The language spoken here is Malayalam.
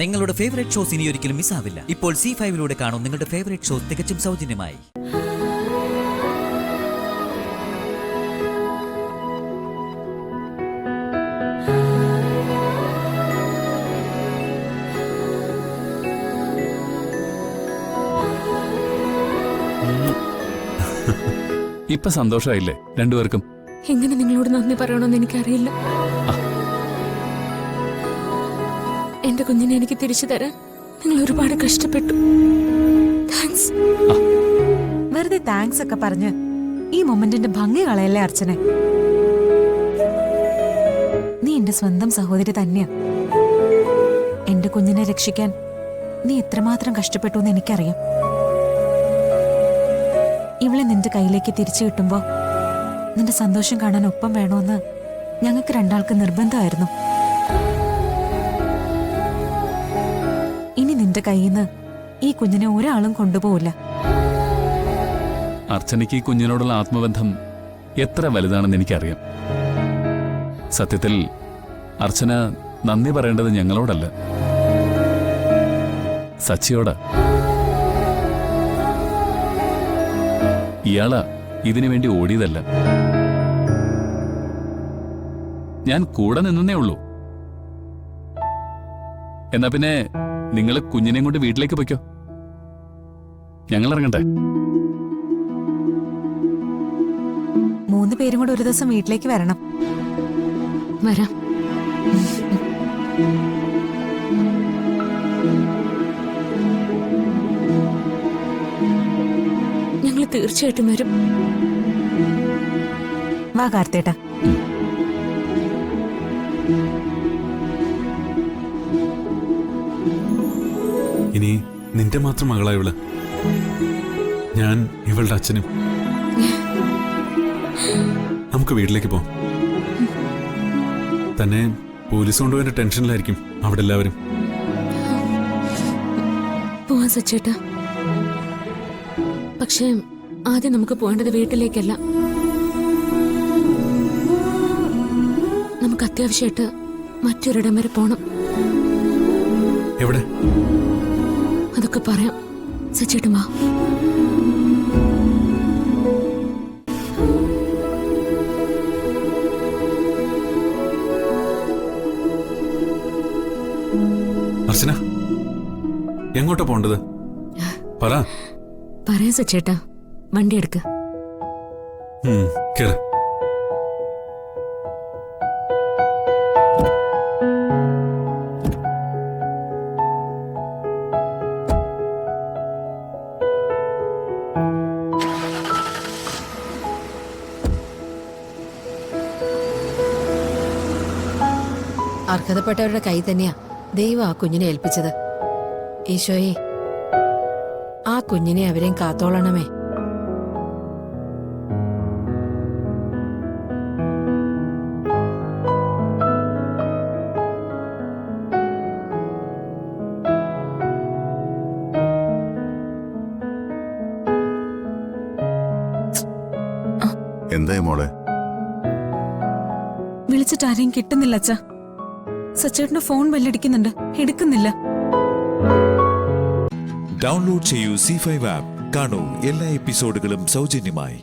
നിങ്ങളുടെ ഫേവറേറ്റ് ഷോസ് ഇനി ഒരിക്കലും മിസ്സാവില്ല. ഇപ്പോൾ C5 കാണും നിങ്ങളുടെ ഫേവറേറ്റ് ഷോസ് തികച്ചും സൗജന്യമായി. ഇപ്പൊ സന്തോഷമായില്ലേ രണ്ടുപേർക്കും? എങ്ങനെ നിങ്ങളോട് നന്ദി പറയണമെന്ന് എനിക്കറിയില്ല. എന്റെ കുഞ്ഞിനെ എനിക്ക് തിരിച്ചു തരാൻ നിങ്ങൾ ഒരുപാട് കഷ്ടപ്പെട്ടു. താങ്ക്സ്. വെറുതെ താങ്ക്സ് ഒക്കെ പറഞ്ഞ് ഈ മൊമെന്റിന്റെ ഭംഗി കളയല്ലേ അർച്ചനെ. നീ എന്റെ സ്വന്തം സഹോദരി തന്നെയാ. എന്റെ കുഞ്ഞിനെ രക്ഷിക്കാൻ നീ എത്രമാത്രം കഷ്ടപ്പെട്ടു എന്ന് എനിക്കറിയാം. ഇവളെ നിന്റെ കയ്യിലേക്ക് തിരിച്ചു കിട്ടുമ്പോ നിന്റെ സന്തോഷം കാണാൻ ഒപ്പം വേണമെന്ന് ഞങ്ങൾക്ക് രണ്ടാൾക്ക് നിർബന്ധമായിരുന്നു. ഇനി നിന്റെ കയ്യിൽ നിന്ന് ഈ കുഞ്ഞിനെ ഒരാളും കൊണ്ടുപോവില്ല. അർച്ചനയ്ക്ക് ഈ കുഞ്ഞിനോടുള്ള ആത്മബന്ധം എത്ര വലുതാണെന്ന് എനിക്കറിയാം. സത്യത്തിൽ അർച്ചന നന്ദി പറയേണ്ടത് ഞങ്ങളോടല്ല, സച്ചിയോടാ. ഇയാളാ ഇതിനു വേണ്ടി ഓടിയതല്ല, ഞാൻ കൂടെ നിന്നേ ഉള്ളൂ. എന്നാ പിന്നെ നിങ്ങൾ കുഞ്ഞിനെയും കൊണ്ട് വീട്ടിലേക്ക് പൊയ്ക്കോ, ഞങ്ങൾ ഇറങ്ങട്ടെ. 3 പേരും കൂടെ ഒരു ദിവസം വീട്ടിലേക്ക് വരണം. വരാം. ഞങ്ങൾ തീർച്ചയായിട്ടും വരും. വാ കാർത്തേട്ടാ. ഇനി നിന്റെ മാത്രം മകളാ ഇവള്. ഞാൻ ഇവളുടെ അച്ഛനും. നമുക്ക് വീട്ടിലേക്ക് പോവാം. തന്നെ പോലീസ് കൊണ്ടുപോയതിന്റെ ടെൻഷനിലായിരിക്കും അവിടെ എല്ലാവരും. പോവാൻ സച്ചേട്ടാ. പക്ഷേ ആദ്യം നമുക്ക് പോകേണ്ടത് വീട്ടിലേക്കല്ല. നമുക്ക് അത്യാവശ്യമായിട്ട് മറ്റൊരിടം വരെ പോണം. എവിടെ? അതൊക്കെ പറയാം. സച്ചേട്ടൻ വാ. അർച്ചന, എങ്ങോട്ടാ പോണ്ടത്? പറയാം സച്ചേട്ടാ. വണ്ടി എടുക്ക. കേറ്. അർഹതപ്പെട്ടവരുടെ കൈ തന്നെയാ ദൈവം ആ കുഞ്ഞിനെ ഏൽപ്പിച്ചത്. ഈശോയെ, ആ കുഞ്ഞിനെ അവരെയും കാത്തോളണമേ. എന്തായി മോളെ? വിളിച്ചിട്ട് ആരെയും കിട്ടുന്നില്ല അച്ഛാ. സച്ചേട്ടന്റെ ഫോൺ ബെല്ലടിക്കുന്നുണ്ട്, എടുക്കുന്നില്ല. ഡൗൺലോഡ് ചെയ്യൂ C5 ആപ്പ്. കാണൂ എല്ലാ എപ്പിസോഡുകളും സൗജന്യമായി.